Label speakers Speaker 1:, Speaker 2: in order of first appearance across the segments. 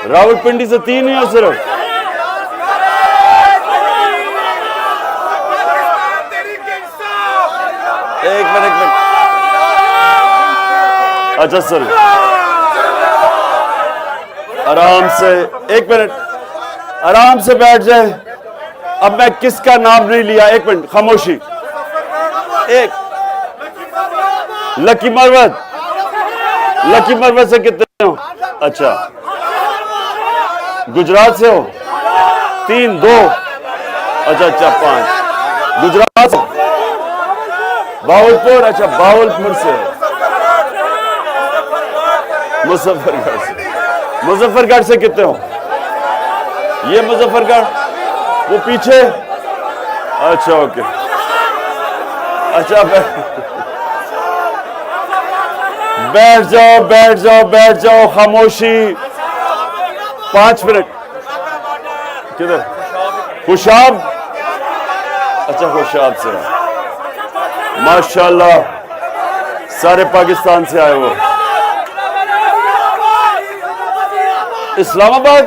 Speaker 1: راولپنڈی سے 3 ہی ہو صرف. ایک منٹ. اچھا سر, آرام سے, 1 منٹ, آرام سے بیٹھ جائے. اب میں کس کا نام نہیں لیا, 1 منٹ خاموشی. ایک لکی مروت, لکی مروت سے کتنے ہو؟ اچھا, گجرات سے ہو؟ 3 2. اچھا 5. گجرات سے, باولپور. اچھا باولپور سے, مظفر گڑھ سے. مظفر گڑھ سے کتنے ہو؟ یہ مظفر گڑھ, وہ پیچھے. اچھا اوکے. اچھا بیٹھ جاؤ بیٹھ جاؤ بیٹھ جاؤ, خاموشی. 5 منٹ. کدھر؟ خوشاب. اچھا خوشاب سے, ماشاءاللہ سارے پاکستان سے آئے ہو. اسلام آباد.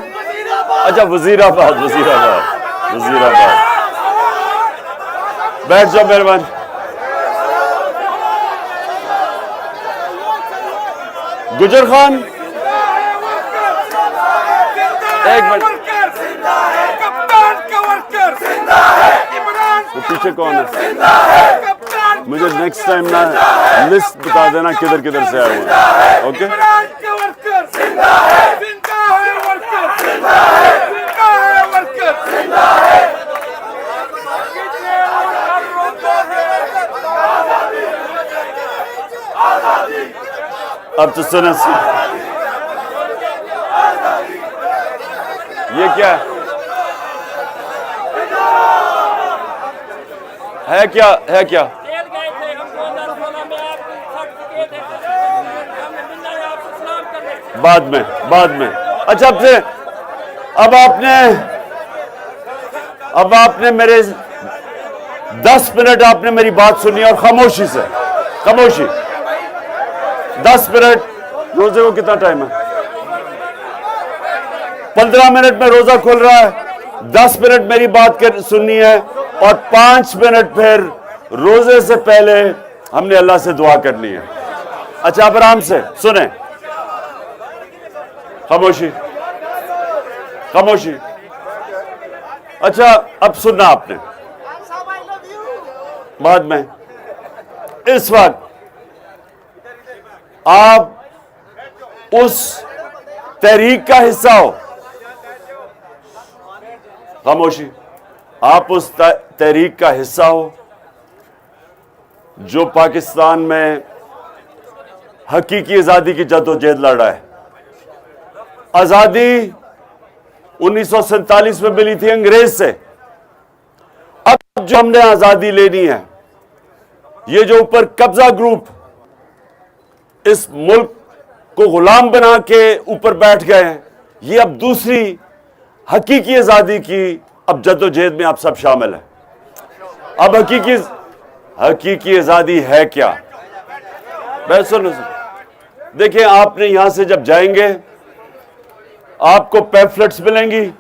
Speaker 1: اچھا وزیر آباد, وزیر آباد, وزیر آباد. بیٹھ جاؤ مہربان. گجر خان, 1 منٹ. وہ پیچھے کون ہے؟ مجھے نیکسٹ ٹائم نا لسٹ بتا دینا کدھر کدھر سے آئے ہوئے. اوکے. اب تو سنیں, یہ کیا ہے؟ کیا ہے؟ کیا بعد میں اچھا اب آپ نے میرے 10 منٹ آپ نے میری بات سنی اور خاموشی سے, خاموشی. 10 منٹ. روزے کو کتنا ٹائم ہے؟ 15 منٹ میں روزہ کھل رہا ہے. 10 منٹ میری بات سننی ہے اور 5 منٹ پھر روزے سے پہلے ہم نے اللہ سے دعا کرنی ہے. اچھا آپ آرام سے سنیں. خاموشی, خاموشی. اچھا اب سننا آپ نے بعد میں. اس وقت آپ اس تحریک کا حصہ ہو. خاموشی. آپ اس تحریک کا حصہ ہو جو پاکستان میں حقیقی آزادی کی جدوجہد لڑ رہا ہے. آزادی 1947 میں ملی تھی انگریز سے. اب جو ہم نے آزادی لینی ہے, یہ جو اوپر قبضہ گروپ اس ملک کو غلام بنا کے اوپر بیٹھ گئے ہیں, یہ اب دوسری حقیقی آزادی کی اب جدوجہد میں آپ سب شامل ہیں. اب حقیقی آزادی ہے کیا؟ سنو دیکھیں, آپ نے یہاں سے جب جائیں گے آپ کو پیمفلٹس ملیں گی,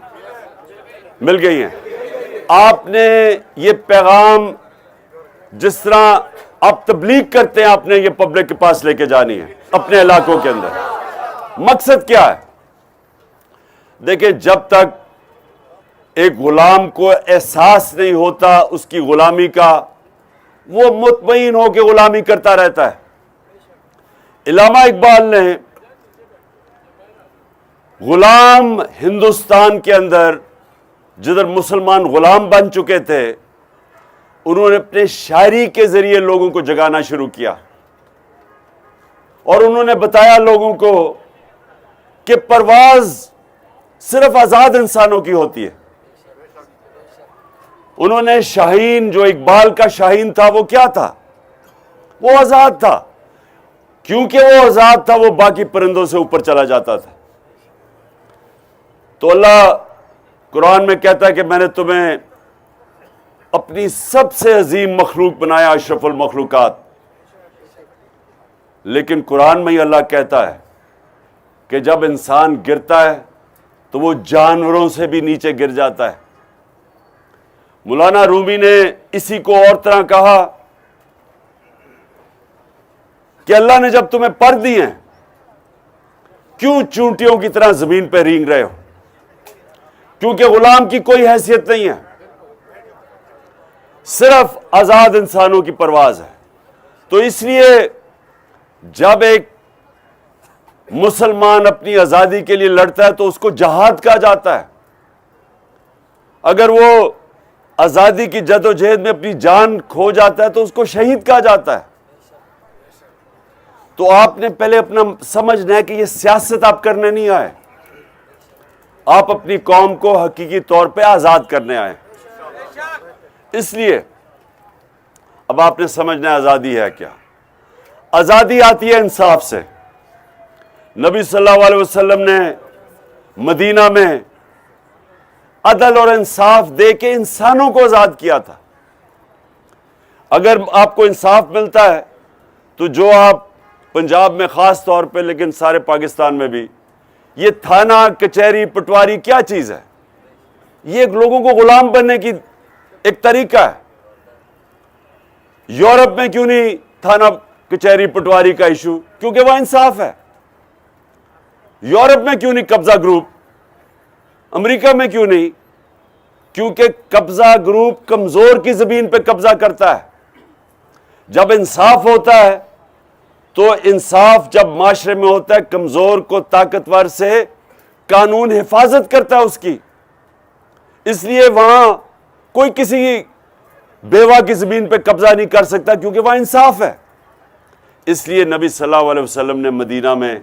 Speaker 1: مل گئی ہیں. آپ نے یہ پیغام جس طرح آپ تبلیغ کرتے ہیں آپ نے یہ پبلک کے پاس لے کے جانی ہے اپنے علاقوں کے اندر. مقصد کیا ہے؟ دیکھیں, جب تک ایک غلام کو احساس نہیں ہوتا اس کی غلامی کا, وہ مطمئن ہو کے غلامی کرتا رہتا ہے. علامہ اقبال نے غلام ہندوستان کے اندر جدھر مسلمان غلام بن چکے تھے, انہوں نے اپنے شاعری کے ذریعے لوگوں کو جگانا شروع کیا اور انہوں نے بتایا لوگوں کو کہ پرواز صرف آزاد انسانوں کی ہوتی ہے. انہوں نے شاہین, جو اقبال کا شاہین تھا, وہ کیا تھا؟ وہ آزاد تھا. کیونکہ وہ آزاد تھا وہ باقی پرندوں سے اوپر چلا جاتا تھا. تو اللہ قرآن میں کہتا ہے کہ میں نے تمہیں اپنی سب سے عظیم مخلوق بنایا, اشرف المخلوقات. لیکن قرآن میں ہی اللہ کہتا ہے کہ جب انسان گرتا ہے تو وہ جانوروں سے بھی نیچے گر جاتا ہے۔ مولانا رومی نے اسی کو اور طرح کہا کہ اللہ نے جب تمہیں پر دی ہیں، کیوں چونٹیوں کی طرح زمین پہ رینگ رہے ہو؟ کیونکہ غلام کی کوئی حیثیت نہیں ہے، صرف آزاد انسانوں کی پرواز ہے۔ تو اس لیے جب ایک مسلمان اپنی آزادی کے لیے لڑتا ہے تو اس کو جہاد کہا جاتا ہے۔ اگر وہ آزادی کی جد و جہد میں اپنی جان کھو جاتا ہے تو اس کو شہید کہا جاتا ہے۔ تو آپ نے پہلے اپنا سمجھنا ہے کہ یہ سیاست آپ کرنے نہیں آئے، آپ اپنی قوم کو حقیقی طور پہ آزاد کرنے آئے۔ اس لیے اب آپ نے سمجھنا ہے آزادی ہے کیا۔ آزادی آتی ہے انصاف سے۔ نبی صلی اللہ علیہ وسلم نے مدینہ میں عدل اور انصاف دے کے انسانوں کو آزاد کیا تھا۔ اگر آپ کو انصاف ملتا ہے تو جو آپ پنجاب میں خاص طور پہ لیکن سارے پاکستان میں بھی، یہ تھانہ کچہری پٹواری کیا چیز ہے؟ یہ لوگوں کو غلام بننے کی ایک طریقہ ہے۔ یورپ میں کیوں نہیں تھانہ کچہری پٹواری کا ایشو؟ کیونکہ وہ انصاف ہے۔ یورپ میں کیوں نہیں قبضہ گروپ؟ امریکہ میں کیوں نہیں؟ کیونکہ قبضہ گروپ کمزور کی زمین پہ قبضہ کرتا ہے۔ جب انصاف ہوتا ہے تو انصاف جب معاشرے میں ہوتا ہے، کمزور کو طاقتور سے قانون حفاظت کرتا ہے اس کی۔ اس لیے وہاں کوئی کسی بیوہ کی زمین پہ قبضہ نہیں کر سکتا کیونکہ وہاں انصاف ہے۔ اس لیے نبی صلی اللہ علیہ وسلم نے مدینہ میں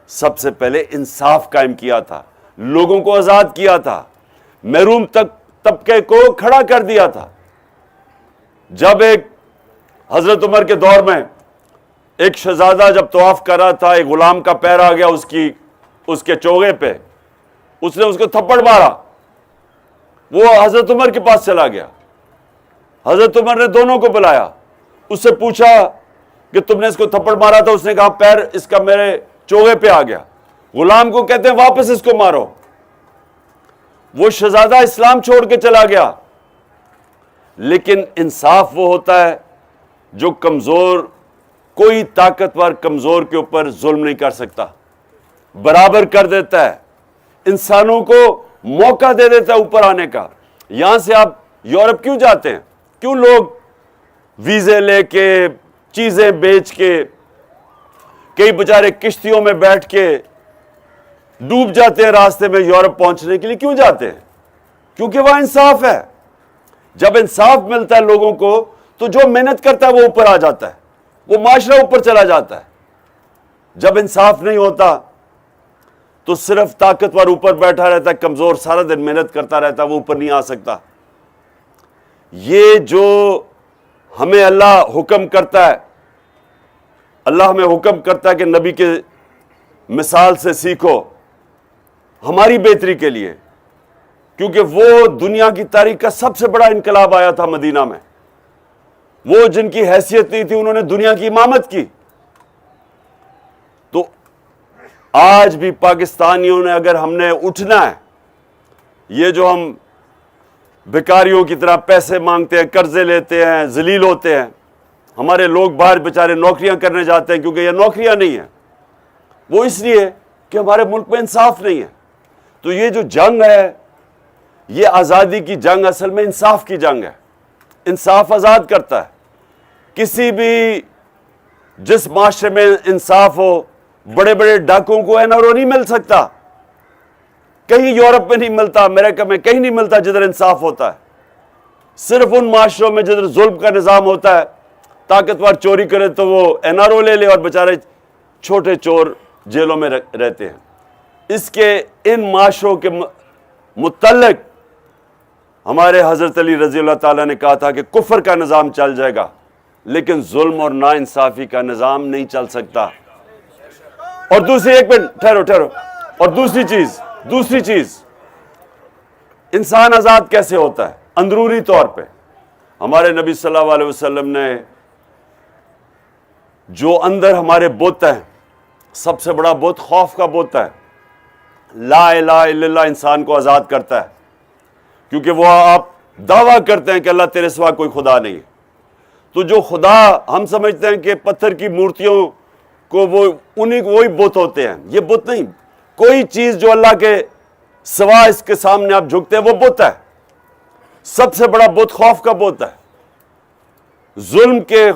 Speaker 1: سب سے پہلے انصاف قائم کیا تھا، لوگوں کو آزاد کیا تھا، محروم طبقے کو کھڑا کر دیا تھا۔ جب ایک حضرت عمر کے دور میں ایک شہزادہ جب طواف کر رہا تھا، ایک غلام کا پیر آ گیا اس کے چوغے پہ، اس نے اس کو تھپڑ مارا، وہ حضرت عمر کے پاس چلا گیا۔ حضرت عمر نے دونوں کو بلایا، اس سے پوچھا کہ تم نے اس کو تھپڑ مارا تھا؟ اس نے کہا پیر اس کا میرے چوغے پہ آ گیا۔ غلام کو کہتے ہیں واپس اس کو مارو۔ وہ شہزادہ اسلام چھوڑ کے چلا گیا۔ لیکن انصاف وہ ہوتا ہے جو کمزور، کوئی طاقتور کمزور کے اوپر ظلم نہیں کر سکتا، برابر کر دیتا ہے، انسانوں کو موقع دے دیتا ہے اوپر آنے کا۔ یہاں سے آپ یورپ کیوں جاتے ہیں؟ کیوں لوگ ویزے لے کے، چیزیں بیچ کے، کئی بیچارے کشتیوں میں بیٹھ کے ڈوب جاتے ہیں راستے میں یورپ پہنچنے کے لیے؟ کیوں جاتے ہیں؟ کیونکہ وہاں انصاف ہے۔ جب انصاف ملتا ہے لوگوں کو تو جو محنت کرتا ہے وہ اوپر آ جاتا ہے، وہ معاشرہ اوپر چلا جاتا ہے۔ جب انصاف نہیں ہوتا تو صرف طاقتور اوپر بیٹھا رہتا ہے، کمزور سارا دن محنت کرتا رہتا ہے، وہ اوپر نہیں آ سکتا۔ یہ جو ہمیں اللہ حکم کرتا ہے، اللہ ہمیں حکم کرتا ہے کہ نبی کے مثال سے سیکھو، ہماری بہتری کے لیے، کیونکہ وہ دنیا کی تاریخ کا سب سے بڑا انقلاب آیا تھا مدینہ میں۔ وہ جن کی حیثیت نہیں تھی انہوں نے دنیا کی امامت کی۔ تو آج بھی پاکستانیوں نے، اگر ہم نے اٹھنا ہے، یہ جو ہم بھکاریوں کی طرح پیسے مانگتے ہیں، قرضے لیتے ہیں، ذلیل ہوتے ہیں، ہمارے لوگ باہر بیچارے نوکریاں کرنے جاتے ہیں کیونکہ یہ نوکریاں نہیں ہیں، وہ اس لیے کہ ہمارے ملک میں انصاف نہیں ہے۔ تو یہ جو جنگ ہے، یہ آزادی کی جنگ اصل میں انصاف کی جنگ ہے۔ انصاف آزاد کرتا ہے۔ کسی بھی جس معاشرے میں انصاف ہو، بڑے بڑے ڈاکوں کو NRO نہیں مل سکتا، کہیں یورپ میں نہیں ملتا، امریکہ میں کہیں نہیں ملتا جدھر انصاف ہوتا ہے۔ صرف ان معاشروں میں جدھر ظلم کا نظام ہوتا ہے، طاقتور چوری کرے تو وہ NRO لے لے اور بیچارے چھوٹے چور جیلوں میں رہتے ہیں۔ اس کے ان معاشروں کے متعلق ہمارے حضرت علی رضی اللہ تعالیٰ نے کہا تھا کہ کفر کا نظام چل جائے گا لیکن ظلم اور ناانصافی کا نظام نہیں چل سکتا۔ اور دوسری، ایک منٹ ٹھہرو، اور دوسری چیز انسان آزاد کیسے ہوتا ہے؟ اندرونی طور پہ ہمارے نبی صلی اللہ علیہ وسلم نے جو اندر ہمارے بت ہیں، سب سے بڑا بت خوف کا بت ہے۔ لا الہ الا اللہ انسان کو آزاد کرتا ہے، کیونکہ وہ آپ دعویٰ کرتے ہیں کہ اللہ تیرے سوا کوئی خدا نہیں ہے۔ تو جو خدا ہم سمجھتے ہیں کہ پتھر کی مورتیوں کو وہی بت ہوتے ہیں، یہ بت نہیں۔ کوئی چیز جو اللہ کے سوا اس کے سامنے آپ جھکتے ہیں وہ بت ہے۔ سب سے بڑا بت خوف کا بت ہے۔ ظلم کے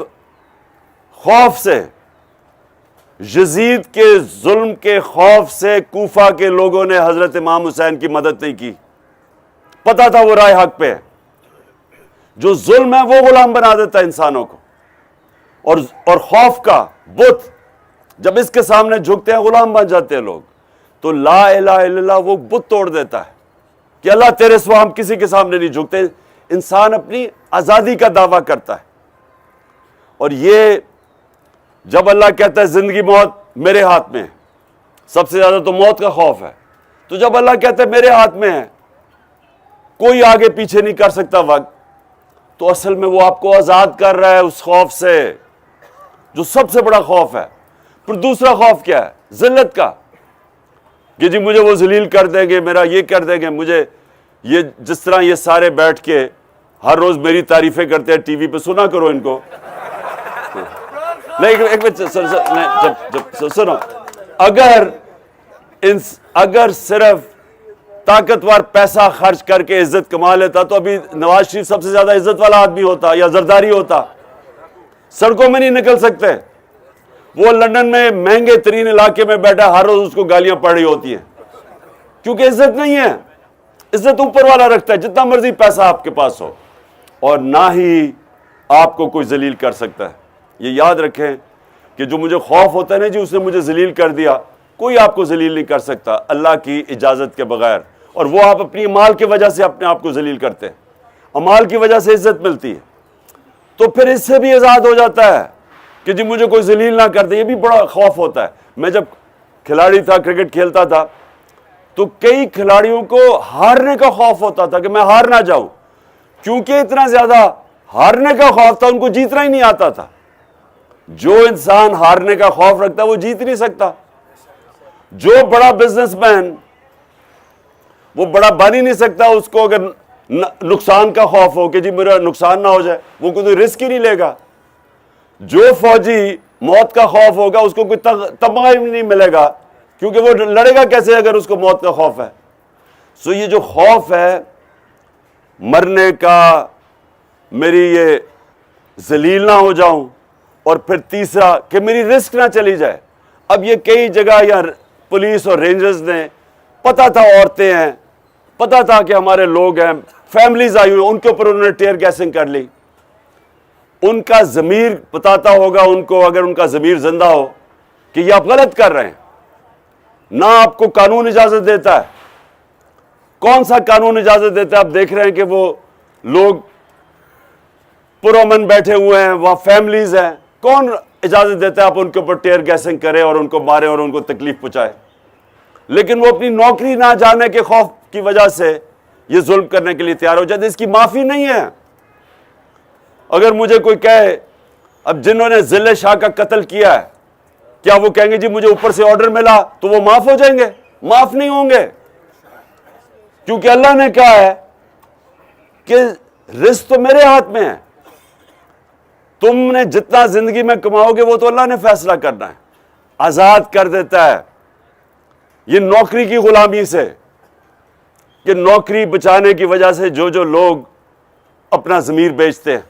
Speaker 1: خوف سے، یزید کے ظلم کے خوف سے کوفہ کے لوگوں نے حضرت امام حسین کی مدد نہیں کی، پتا تھا وہ رائے حق پہ ہے۔ جو ظلم ہے وہ غلام بنا دیتا ہے انسانوں کو، اور خوف کا بت جب اس کے سامنے جھکتے ہیں غلام بن جاتے ہیں لوگ۔ تو لا الہ الا اللہ وہ بت توڑ دیتا ہے کہ اللہ تیرے سوا ہم کسی کے سامنے نہیں جھکتے۔ انسان اپنی آزادی کا دعویٰ کرتا ہے، اور یہ جب اللہ کہتا ہے زندگی موت میرے ہاتھ میں ہے، سب سے زیادہ تو موت کا خوف ہے، تو جب اللہ کہتا ہے میرے ہاتھ میں ہے، کوئی آگے پیچھے نہیں کر سکتا وقت، تو اصل میں وہ آپ کو آزاد کر رہا ہے اس خوف سے جو سب سے بڑا خوف ہے۔ پھر دوسرا خوف کیا ہے؟ ذلت کا، کہ جی مجھے وہ ذلیل کر دیں گے، میرا یہ کر دیں گے، مجھے یہ جس طرح یہ سارے بیٹھ کے ہر روز میری تعریفیں کرتے ہیں ٹی وی پہ، سنا کرو ان کو۔ نہیں ایک منٹ سنو، اگر صرف طاقتور پیسہ خرچ کر کے عزت کما لیتا تو ابھی نواز شریف سب سے زیادہ عزت والا آدمی ہوتا یا زرداری ہوتا۔ سڑکوں میں نہیں نکل سکتے، وہ لندن میں مہنگے ترین علاقے میں بیٹھا، ہر روز اس کو گالیاں پڑ رہی ہوتی ہیں، کیونکہ عزت نہیں ہے۔ عزت اوپر والا رکھتا ہے، جتنا مرضی پیسہ آپ کے پاس ہو، اور نہ ہی آپ کو کوئی ذلیل کر سکتا ہے۔ یہ یاد رکھیں کہ جو مجھے خوف ہوتا ہے نا جی اس نے مجھے ذلیل کر دیا، کوئی آپ کو ذلیل نہیں کر سکتا اللہ کی اجازت کے بغیر، اور وہ آپ اپنی اعمال کی وجہ سے اپنے آپ کو ذلیل کرتے ہیں، اعمال کی وجہ سے عزت ملتی ہے۔ تو پھر اس سے بھی آزاد ہو جاتا ہے کہ جی مجھے کوئی ذلیل نہ کر دے، یہ بھی بڑا خوف ہوتا ہے۔ میں جب کھلاڑی تھا، کرکٹ کھیلتا تھا، تو کئی کھلاڑیوں کو ہارنے کا خوف ہوتا تھا کہ میں ہار نہ جاؤں، کیونکہ اتنا زیادہ ہارنے کا خوف تھا، ان کو جیتنا ہی نہیں آتا تھا۔ جو انسان ہارنے کا خوف رکھتا ہے وہ جیت نہیں سکتا۔ جو بڑا بزنس مین وہ بڑا بن ہی نہیں سکتا، اس کو اگر نقصان کا خوف ہو کہ جی میرا نقصان نہ ہو جائے، وہ کوئی رسک ہی نہیں لے گا۔ جو فوجی موت کا خوف ہوگا اس کو کوئی تمغہ ہی نہیں ملے گا، کیونکہ وہ لڑے گا کیسے اگر اس کو موت کا خوف ہے۔ سو یہ جو خوف ہے مرنے کا، میری یہ ذلیل نہ ہو جاؤں، اور پھر تیسرا کہ میری رسک نہ چلی جائے۔ اب یہ کئی جگہ یا پولیس اور رینجرز نے، پتا تھا عورتیں ہیں، پتا تھا کہ ہمارے لوگ ہیں، فیملیز آئی ہوئی، ان کے اوپر انہوں نے ٹیئر گیسنگ کر لی۔ ان کا ضمیر بتاتا ہوگا ان کو، اگر ان کا ضمیر زندہ ہو، کہ یہ آپ غلط کر رہے ہیں۔ نہ آپ کو قانون اجازت دیتا ہے۔ کون سا قانون اجازت دیتا ہے؟ آپ دیکھ رہے ہیں کہ وہ لوگ پرامن بیٹھے ہوئے ہیں، وہاں فیملیز ہیں، کون اجازت دیتا ہے آپ ان کے اوپر ٹیئر گیسنگ کریں اور ان کو ماریں اور ان کو تکلیف پہنچائے؟ لیکن وہ اپنی نوکری نہ جانے کے خوف کی وجہ سے یہ ظلم کرنے کے لیے تیار ہو جاتے۔ اس کی معافی نہیں ہے۔ اگر مجھے کوئی کہے، اب جنہوں نے ذل شاہ کا قتل کیا ہے، کیا وہ کہیں گے جی مجھے اوپر سے آرڈر ملا تو وہ معاف ہو جائیں گے؟ معاف نہیں ہوں گے، کیونکہ اللہ نے کہا ہے کہ رزق تو میرے ہاتھ میں ہے، تم نے جتنا زندگی میں کماؤ گے وہ تو اللہ نے فیصلہ کرنا ہے۔ آزاد کر دیتا ہے یہ نوکری کی غلامی سے، کہ نوکری بچانے کی وجہ سے جو لوگ اپنا ضمیر بیچتے ہیں،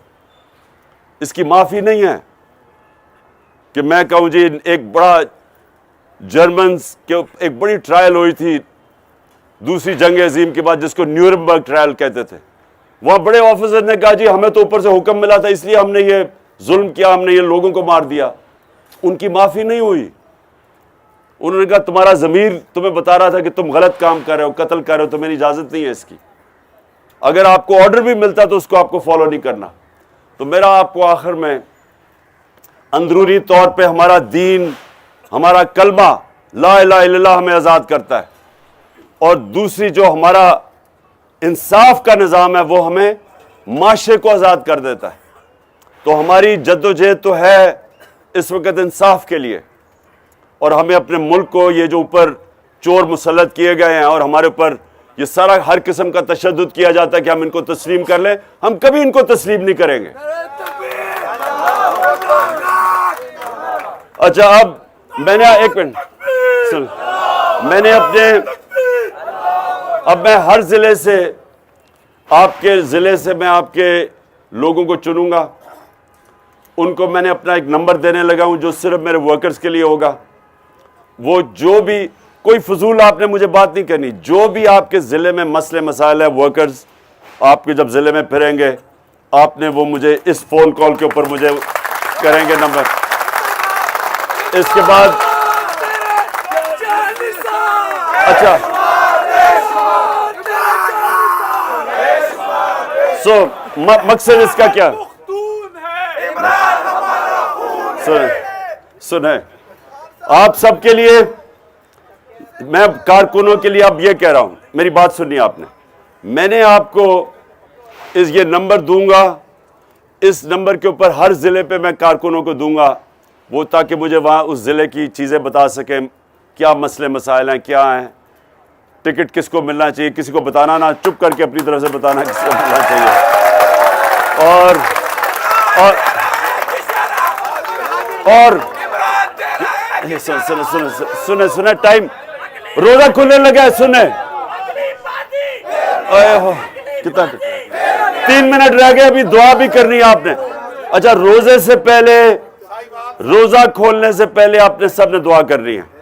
Speaker 1: اس کی معافی نہیں ہے۔ کہ میں کہوں جی ایک بڑا جرمنز کے ایک بڑی ٹرائل ہوئی تھی دوسری جنگ عظیم کے بعد، جس کو نیورنبرگ ٹرائل کہتے تھے۔ وہاں بڑے آفیسر نے کہا جی ہمیں تو اوپر سے حکم ملا تھا اس لیے ہم نے یہ ظلم کیا، ہم نے یہ لوگوں کو مار دیا۔ ان کی معافی نہیں ہوئی۔ انہوں نے کہا تمہارا ضمیر تمہیں بتا رہا تھا کہ تم غلط کام کر رہے ہو، قتل کر رہے ہو، تمہیں اجازت نہیں ہے اس کی۔ اگر آپ کو آرڈر بھی ملتا تو اس کو آپ کو فالو نہیں کرنا۔ تو میرا آپ کو آخر میں اندرونی طور پہ ہمارا دین، ہمارا کلمہ لا الہ الا اللہ ہمیں آزاد کرتا ہے، اور دوسری جو ہمارا انصاف کا نظام ہے وہ ہمیں معاشرے کو آزاد کر دیتا ہے۔ تو ہماری جدوجہد تو ہے اس وقت انصاف کے لیے، اور ہمیں اپنے ملک کو، یہ جو اوپر چور مسلط کیے گئے ہیں اور ہمارے اوپر یہ سارا ہر قسم کا تشدد کیا جاتا ہے کہ ہم ان کو تسلیم کر لیں. ہم کبھی ان کو تسلیم نہیں کریں گے. اچھا اب میں نے ایک منٹ سن، میں نے اب میں ہر ضلع سے، آپ کے ضلع سے میں آپ کے لوگوں کو چنوں گا. ان کو میں نے اپنا ایک نمبر دینے لگا ہوں جو صرف میرے ورکرز کے لیے ہوگا. وہ جو بھی، کوئی فضول آپ نے مجھے بات نہیں کرنی، جو بھی آپ کے ضلع میں مسئلے مسائل ہے، ورکرز آپ کے جب ضلع میں پھریں گے آپ نے وہ مجھے اس فون کال کے اوپر مجھے کریں گے نمبر. اس کے بعد اچھا مقصد اس کا کیا سنیں آپ سب کے لیے، میں کارکنوں کے لیے اب یہ کہہ رہا ہوں، میری بات سنی آپ نے. میں نے آپ کو یہ نمبر دوں گا، اس نمبر کے اوپر ہر ضلع پہ میں کارکنوں کو دوں گا، وہ تاکہ مجھے وہاں اس ضلع کی چیزیں بتا سکیں، کیا مسئلے مسائل ہیں، کیا ہیں، ٹکٹ کس کو ملنا چاہیے. کسی کو بتانا نہ، چپ کر کے اپنی طرف سے بتانا کس کو ملنا چاہیے. اور سنیں ٹائم روزہ کھلنے لگا ہے. سنیں کتنا 3 منٹ رہ گئے، ابھی دعا بھی کرنی ہے آپ نے. اچھا روزے سے پہلے، روزہ کھولنے سے پہلے آپ نے سب نے دعا کرنی ہے.